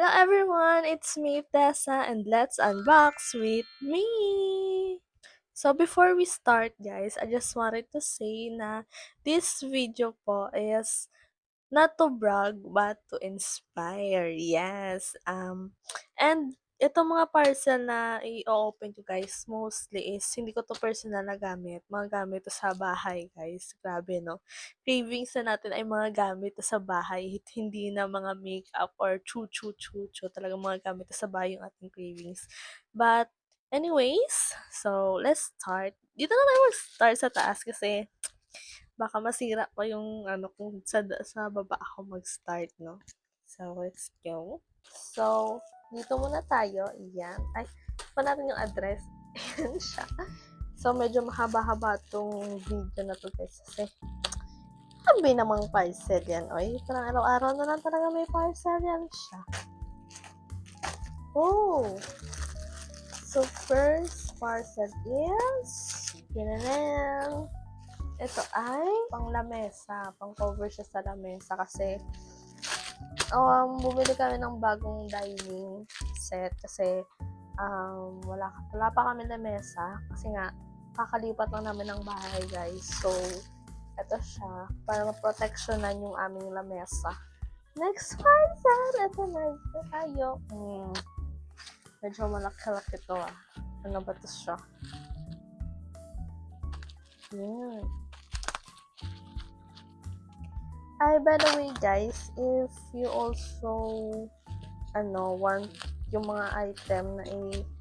Hello everyone, it's me, Tessa, and let's unbox with me! So before we start guys, I just wanted to say na this video po is not to brag, but to inspire. Yes. And itong mga parcel na i-open ko guys, mostly is hindi ko to personal na gamit. Mga gamit to sa bahay guys. Grabe no. Cravings na natin ay mga gamit to sa bahay. Hindi na mga makeup or chu-chu-chu-chu. Talagang mga gamit to sa bahay yung ating cravings. But anyways, so let's start. Dito na tayo mag-start sa taas kasi baka masira pa yung ano kung sa baba ako mag-start, no? So, let's go. So, dito muna tayo. Ayan. Ay, pa natin yung address. Ayan siya. So, medyo mahaba-haba tong video na to guys. Kasi, sabi namang parcel yan. Oy, parang araw-araw na lang talaga may parcel yan siya. Oh! So, first parcel is yan. Ito ay pang lamesa, pang cover siya sa lamesa kasi bumili kami ng bagong dining set kasi wala pa kami lamesa kasi nga kakalipat lang namin ng bahay guys. So, ito siya para ma-protectionan yung aming lamesa. Next parcel! Ito na tayo. Medyo malaki-laki ito ah. Ano ba ito siya? Yan. Ay, by the way guys, if you also want yung mga item na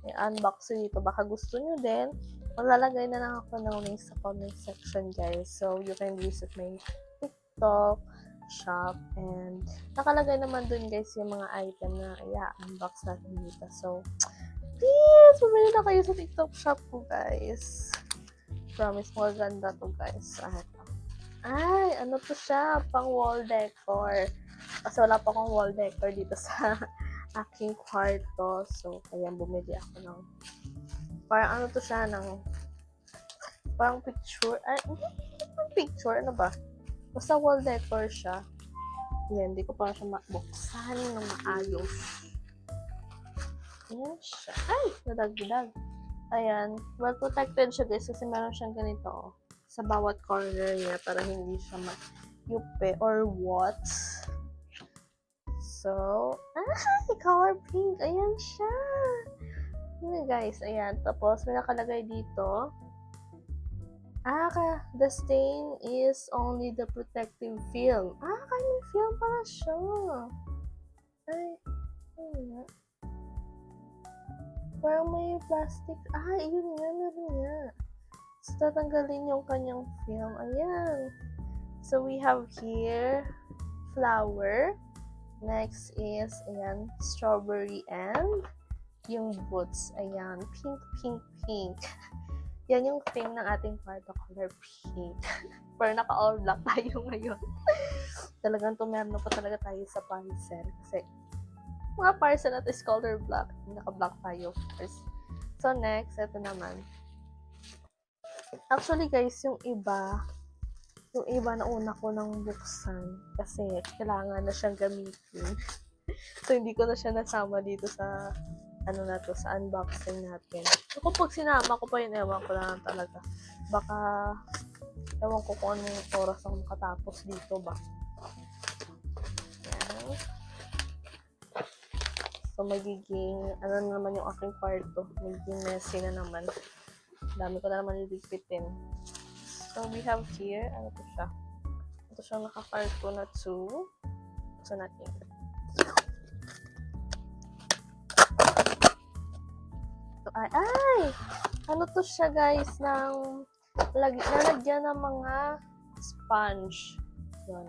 i-unbox dito, baka gusto nyo din, maglalagay na lang ako ng link sa comment section guys. So, you can visit my TikTok shop and nakalagay naman dun guys yung mga item na i-unbox natin dito. So, please, bumili na kayo sa TikTok shop ko guys. Promise, maganda to guys. Ay, ano to siya? Pang wall decor. Kasi wala pa akong wall decor dito sa aking kwarto. So, kaya bumili ako ng parang ano to siya, ng parang picture. Ay, picture, ano ba? Basta wall decor siya. Yan, hindi ko pa siya mabuksan ng maayos. Yan siya. Ay, nadagdag. Ayan, well protected siya guys kasi meron siyang ganito sa bawat corner niya para hindi siya ma-yupe or what. So, color pink. Ayan siya. Ayan guys, ayan. Tapos, may nakalagay dito. The stain is only the protective film. Kaya may film pala siya. Ay, ayan. Parang may plastic. Yun nga, meron nga. So, tatanggalin yung kanyang film. Ayan. So, we have here flower. Next is, ayan, strawberry and yung boots. Ayan, pink, pink, pink. Yan yung theme ng ating kwarto, color pink. Pero naka-all black tayo ngayon. Talagang tumerno pa talaga tayo sa parcel. Kasi, mga parcel na is color black. Naka-black tayo first. So, next, ito naman. Actually, guys, yung iba na una ko nang buksan kasi kailangan na siyang gamitin. So, hindi ko na siya nasama dito sa sa unboxing natin. So, pag sinama ko pa yun, ewan ko lang talaga. Baka, ewan ko kung anong oras ako makatapos dito ba. Yan. So, magiging, naman yung aking kwarto. Magiging messy na naman. Dami ko na naman iligpitin. So, we have here, ano to siya? Ito siya naka-karto na 2. So, natin. So, ano to siya guys, nalagyan ng mga sponge. Yun.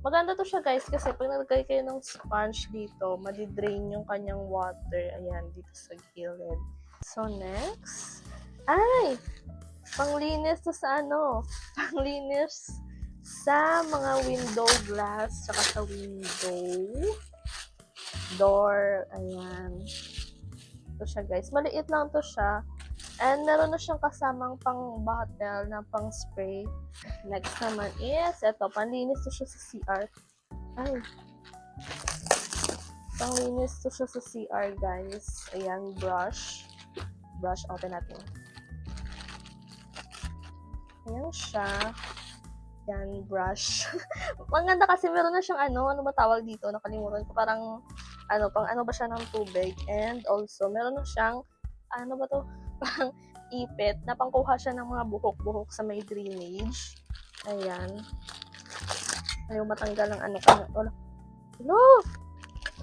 Maganda to siya guys kasi pag nalagay kayo ng sponge dito, madidrain yung kanyang water. Ayan, dito sa gilid. So, next. Panglinis to sa panglinis sa mga window glass tsaka sa window door. Ayan. Ito siya guys. Maliit lang to siya. And meron na siyang kasamang pang bottle na pang spray. Next naman is, panlinis to siya sa CR. Panglinis to siya sa CR, guys. Ayan, brush. Brush, open natin. Ayan siya. Ayan, brush. Maganda kasi meron na siyang ano ba tawag dito? Nakalimutan ko. Parang, pang ano ba siya ng tubig. And also, meron na siyang, ano ba to? Parang ipit na pangkuha siya ng mga buhok-buhok sa may drainage. Ayan. Ayaw matanggal ng ano. Hello!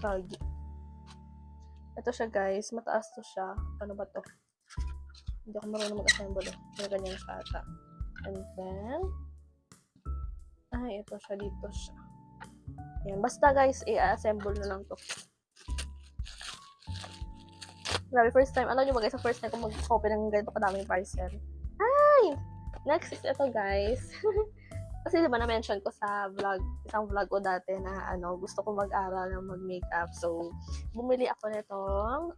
Sorry. Ito siya, guys. Mataas to siya. Ano ba to? Hindi ako marunong mag-assemble. Pero ganyan siya ata. And then, ito siya. Dito siya. Ayan. Basta, guys, i-assemble na lang to. Grabe, first time. Alam nyo ba, guys, sa first time ko mag-open ng ganito kadaming parcel. Next is ito, guys. Kasi diba na-mention ko sa vlog, isang vlog ko dati na gusto ko mag-aral ng mag-makeup. So, bumili ako nitong,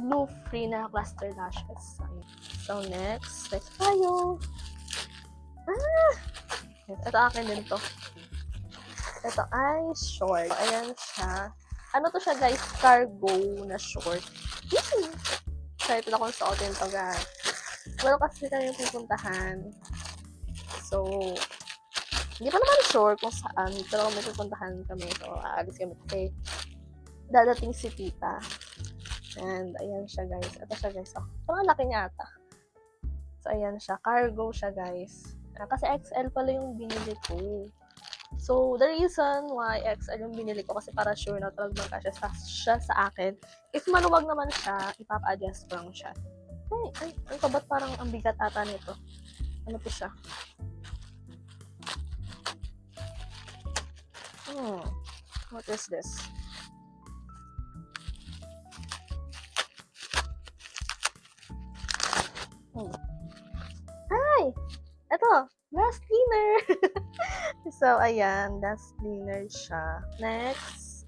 glue free na cluster lashes. So, next tayo. Ito akin din to. Ito ay short. Ayan siya. Ano to siya, guys? Cargo na short. Excited akong suotin to, guys. Wala kasi kayong pupuntahan. So, hindi pa naman sure kung saan, pero may pupuntahan kami. So, aalis kami kasi dadating si tita. And, ayan siya, guys. Ito siya, guys. Parang laki niya ata. So, ayan siya. Cargo siya, guys. Kasi XL pala yung binili ko. So, the reason why XL yung binili ko kasi para sure na talagang magkasya siya sa akin. If maluwag naman siya, ipapa-adjust ko lang siya. Ano ka ba't parang ang bigat ata nito? Ano po siya? What is this? Hi! Ito! Dust cleaner! So, ayan. Dust cleaner siya. Next.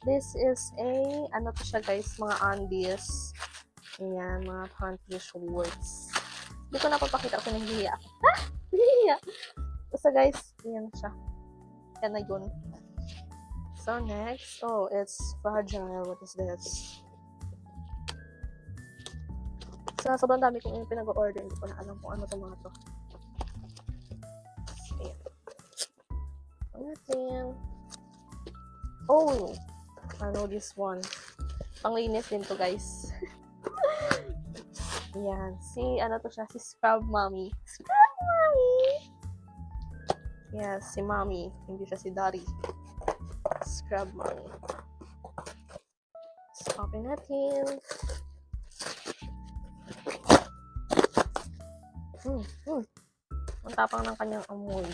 This is ano to siya, guys? Mga undies. Ayan, mga panty shorts. Hindi ko napapakita kasi nahihiya ako. Nahihiya! Basta, guys, ayan siya. Yan na yun. So, next. It's fragile. What is this? So, sobrang dami kong pinag-order. Hindi ko na alam kung ano itong mga to. Ayan. Natin. I know this one. Panglinis din to, guys. Ayan. Ano to siya? Si Scrub Mommy. Scrub Mommy! Yes, si Mommy. Hindi siya si Daddy. Scrub Mommy. So, open natin. Ang tapang ng kanyang amoy.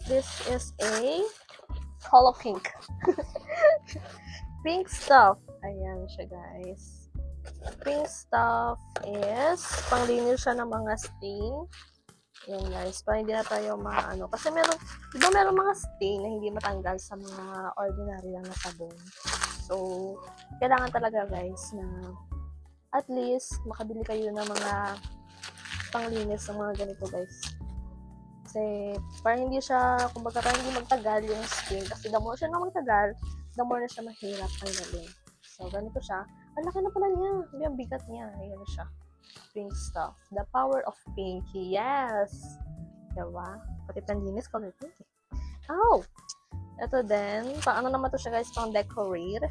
This is a Holo Pink. Pink stuff. Ayan siya, guys. Pink stuff is panglinis siya ng mga stain. Yan, guys. Para hindi na tayo kasi diba meron mga stain na hindi matanggal sa mga ordinary lang na sabon. So, kailangan talaga, guys, na at least makabili kayo ng mga panglinis ng mga ganito, guys. Kasi, para hindi siya, kumbaga, para hindi magtagal yung stain. Kasi the more siya na magtagal, the more na siya mahirap tanggalin. So, ganito siya. Ang laki na pala niya. Ang bigat niya. Ayan siya. Pink stuff. The power of pink. Yes! Diba? Pati panlinis, color pink. Ito din. Ano naman to siya, guys? Pang-decorate.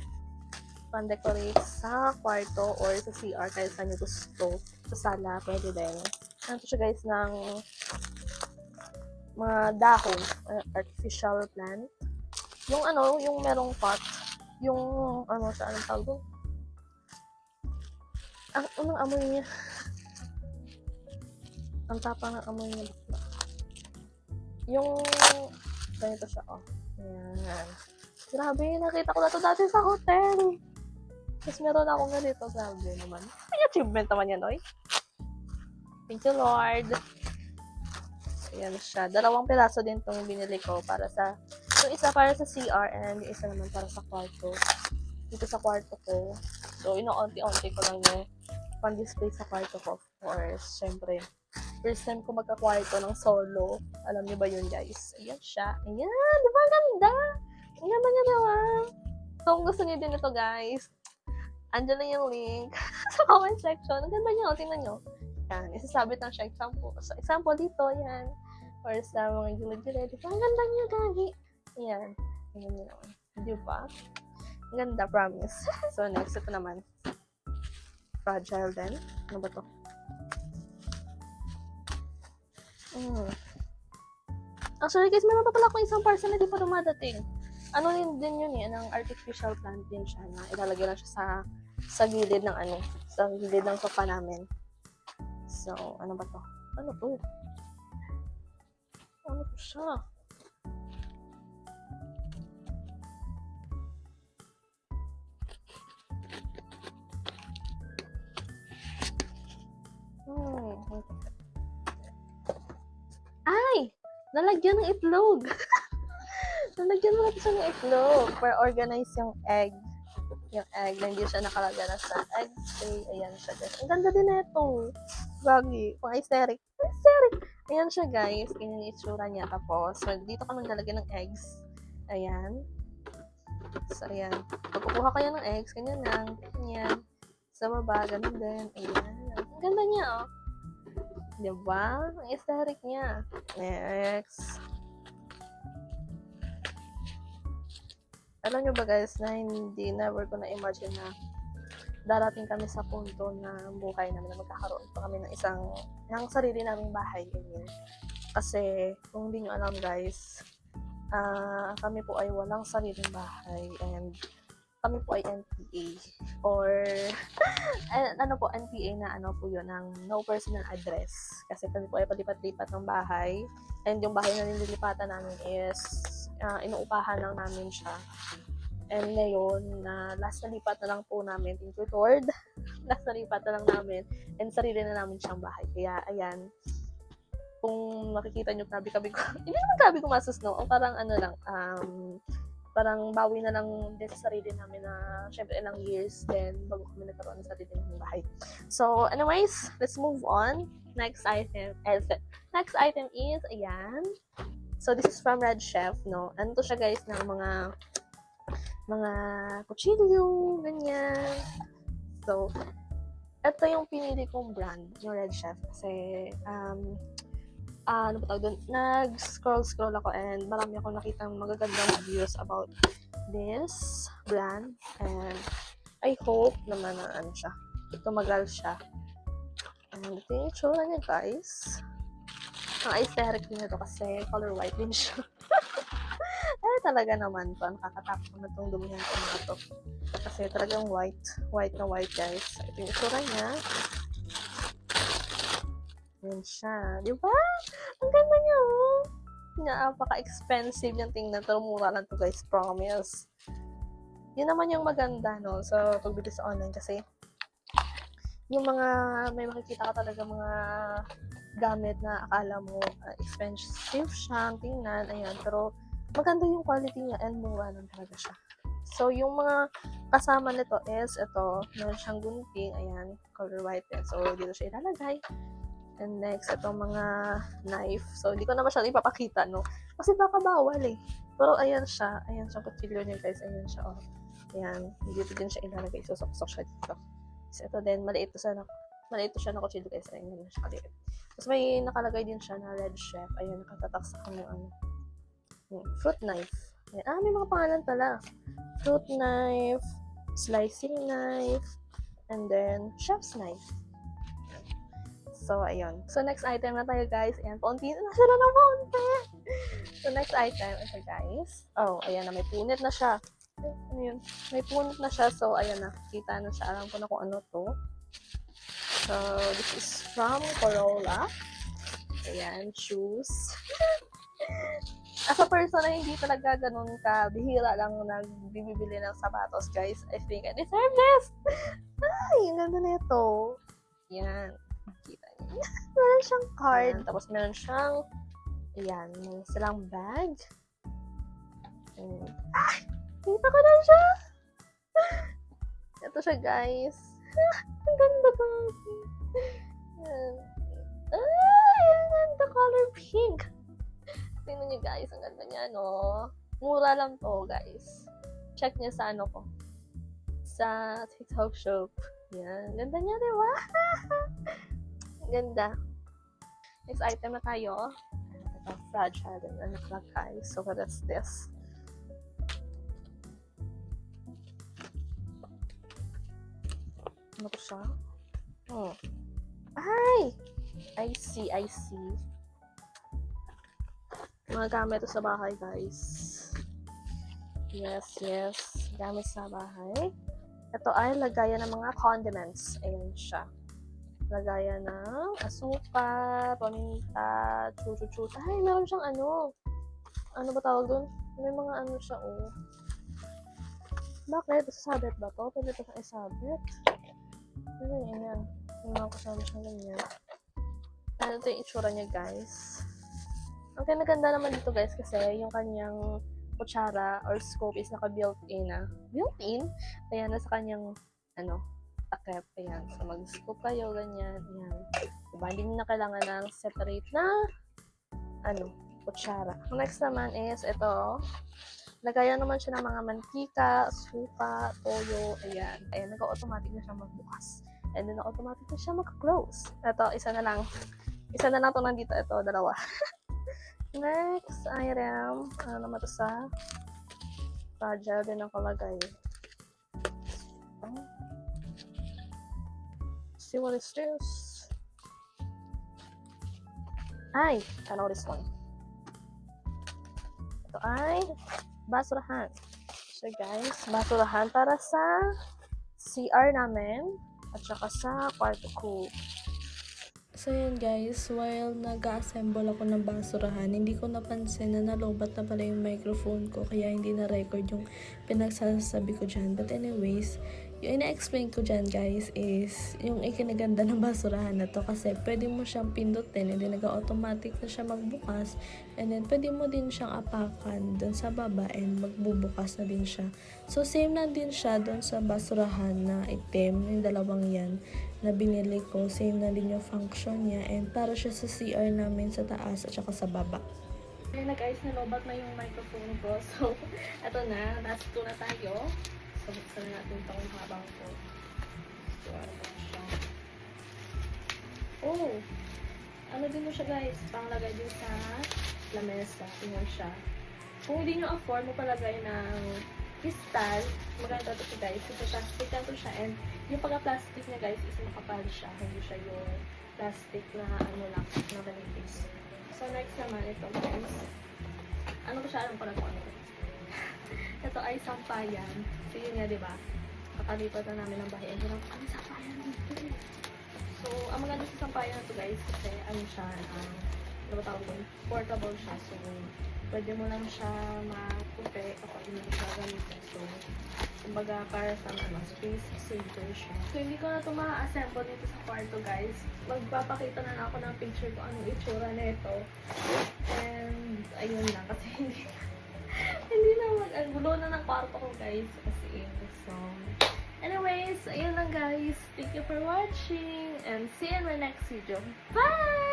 Pang-decorate sa kwarto or sa CR. Kaya saan nyo gusto. Sa sala, pwede din. Ano to siya, guys, ng mga dahon. Artificial plant. Yung yung merong pot. Yung, siya, anong tawag doon? Anong amoy niya? Ang tapang ng amoy niya. Yung, ganito siya, Ayan. Grabe, nakita ko na to dati sa hotel. Tapos meron akong ganito, grabe naman. May achievement naman yan, oy. Thank you, Lord. Ayan siya. 2 piraso din itong binili ko para sa, yung isa para sa CR and yung isa naman para sa kwarto. Dito sa kwarto ko. So, ino-onti-onti ko lang yung pang-display sa kwarto ko. Of course, syempre, First time ko magka-kwarto ng solo. Alam niyo ba yun, guys? Ayan siya. Ayan, di ba ganda? Ang ganda niya naman. So, kung gusto niyo din ito, guys, andyan lang yung link sa comment section. Ang ganda niya, tingnan niyo. Yan, isasabit lang siya example. So, example dito, yan. Or sa mga gilid-gilid. Diba? Ang ganda niya, gagi. Yan. Tingnan niyo naman. Di ba? Ang ganda, promise. So, next, ito naman. Fragile din. Ano ba to? Actually, guys, meron pa pala akong isang parcel na di pa dumadating. Ano din yun eh, ng artificial plant din siya na ilalagay lang siya sa gilid ng sa gilid ng sofa namin. So, ano ba to? Ano to? Ano to siya? Ay! Nalagyan ng itlog! Nalagyan mo natin siya ng itlog para organize yung egg. Yung egg na hindi siya nakalagyan na sa egg tray. Ayan siya, guys. Ang ganda din na ito. Baggy. Pang aesthetic. Aesthetic! Ayan siya, guys. Ganyan yung itsura niya. Tapos, dito ka maglalagyan ng eggs. Ayan. So, ayan. Pag kukuha kayo ng eggs, ganyan lang. Ganyan. Sa baba, ganun din. Ayan. Ang ganda niya, oh. Diba? Ang aesthetic niya. Next. Alam nyo ba, guys, na never ko na-imagine na darating kami sa punto na buhay namin na magkakaroon pa kami ng sarili naming bahay. Ganyan. Kasi, kung hindi nyo alam, guys, kami po ay walang sariling bahay and kami po ay NPA or NPA na po yun, ng no personal address. Kasi kami po ay palipat-lipat ng bahay and yung bahay na nililipatan namin is inuupahan lang namin siya. And ngayon, last na lipat na lang po namin, thank you Lord, last na lipat na lang namin and sarili na namin siyang bahay. Kaya, ayan, kung makikita nyo, grabe ko, hindi naman grabe ko masus, no? O parang parang bawi na lang din sa sarili namin na syempre ilang years then bago kami nagkaroon ng sarili ng bahay. So, anyways, let's move on. Next item is, ayan. So, this is from Red Chef, no? Ano to siya, guys, ng mga kutsilyo, ganyan. So, ito yung pinili kong brand, yung Red Chef. Kasi, ano ba tawag doon? Nag-scroll ako and marami akong nakitang magagandang reviews about this brand. And I hope naman na siya. Tumagal siya. And ito yung itsura niya, guys. Ang aesthetic din ito kasi color white din siya. Ay, talaga naman to. Nakakatakot naman itong dumihan ko mga to. Kasi talagang white. White na white, guys. Ito yung itsura niya. Yan siya. Di ba? Ang ganda niya, oh. Napaka-expensive yung tingnan. Pero mura lang to, guys. Promise. Yun naman yung maganda, no? Sa pagbili sa online. Kasi, yung may makikita ka talaga mga gamit na akala mo expensive siya. Tingnan. Ayan. Pero, maganda yung quality niya and mura lang talaga siya. So, yung mga kasama nito is, ito, meron siyang gunting. Ayan. Color white din. So, dito siya ilalagay. And next, itong mga knife. So, hindi ko na masyadong ipapakita, no? Kasi baka bawal, eh. Pero, ayan siya. Ayan siya, kutsilyo niya, guys. Ayan siya, oh. Ayan. Dito din siya ilalagay. Susok-sok siya dito. So, ito din. Maliit to siya na kutsilyo, guys. Ayan siya kaliit. Tapos, may nakalagay din siya na Red Chef. Ayan, nakatatak sa kanyang fruit knife. Ayan. May mga pangalan pala. Fruit knife, slicing knife, and then, chef's knife. So, ayun. So, next item na tayo, guys. Ayan, paunti na sila ng paunti. So, next item, ito, guys. Oh, ayan na, may punit na siya. Ano yun? May punit na siya. So, ayan na. Kita na siya. Alam ko na kung ano to. So, this is from Corolla. Ayan, shoes. As a person na hindi talaga ganun ka, bihira lang nagbibili ng sapatos, guys. I think I deserve this. Ay, ang ganda na ito. Ayan. Kita niyo. Meron siyang card. Ayan. Tapos meron siyang ayan, may silang bag. Kita ko na siya. Ito siya, guys. Ang ganda ba? ang ganda, color pink. Tingnan niyo guys, ang ganda niya, no? Mura lang to, guys. Check niyo sa ano ko. Sa TikTok shop. Yan. Ganda niya, di ba? Ganda. Next item na tayo. Ito, fragile and nakalagay. So, what is this? Ano ko siya? Ay! I see. Mga gamit sa bahay, guys. Yes. Gamit sa bahay. Ito ay lagayan ng mga condiments. Ayan siya. Lagayan ng asukal, paminta, chuchu-chuchu. Ay, meron siyang ano. Ano ba tawag dun? May mga ano siya, oh. Bakit? Sabit ba to? Pwede ito sa isabit. Yan. May mga kasama siyang ganyan. Ano ito yung itsura niya, guys. Ang ganda naman dito, guys, kasi yung kanyang kutsara or scope is naka-built-in na. Built-in? Ayan, nasa kanyang, takip. Ayan. So, mag-scoop kayo, ganyan. Ayan. Diba? Hindi nyo na kailangan ng separate na, kutsara. Next naman is, ito. Lagayan naman siya ng mga mantika, suka, toyo. Ayan. Ayan, nag-automatic na siya magbukas. And then, automatic na siya mag-close. Ito, isa na lang. Isa na lang ito nandito. Ito, dalawa. Next item, ano naman ito sa fragile din nakalagay. See what is this? I know this one. Ito ay basurahan. So guys, basurahan para sa CR namin at saka sa kwarto ko. So yun guys, while nag-assemble ako ng basurahan, hindi ko napansin na nalobat na pala yung microphone ko, kaya hindi na-record yung pinagsasabi ko dyan. But anyways, yung ina-explain ko dyan guys is yung ikinaganda ng basurahan na to, kasi pwede mo siyang pindutin and then nag-automatic na siya magbukas, and then pwede mo din siyang apakan dun sa baba and magbubukas na din siya. So same na din siya dun sa basurahan na itim, yung dalawang yan na binili ko, same na din yung function niya, and para siya sa CR namin sa taas at saka sa baba. Ayun na guys, nalobat na yung microphone ko. So, eto na, last 2 na tayo. So, buksan na natin itong habang ko. So, ano ba siya? Oh! Ano din mo siya guys? Panglagay din sa lamesa. Tingnan siya. Kung hindi nyo afford mo palagay ng kristal, maganda ito siya guys. Ito plastic na ito siya, and yung pagka-plastic niya guys is makapal siya. Hindi siya yung plastic na lang, na manipis. So next naman, ito guys. Ano ko siya? Alam ko na kung ano. Ito ay sampayan. So yun nga, diba? Kakalipat na namin ng bahay. Hindi lang kami sampayan dito. So, ang maganda sa sampayan na ito guys, kasi ano siya, ano ba tawag doon? Portable siya. So, pwede mo lang siya maputi kapag hindi mo siya gamitin. So, kumbaga para sa space saver siya. So, hindi ko na ito ma-assemble nito sa kwarto guys. Magpapakita na lang ako ng picture ko anong itsura nito. And, ayun lang. Kasi hindi na gulo na ng kwarto ko guys. Kasi, so, anyways, ayun lang guys. Thank you for watching. And see you in my next video. Bye!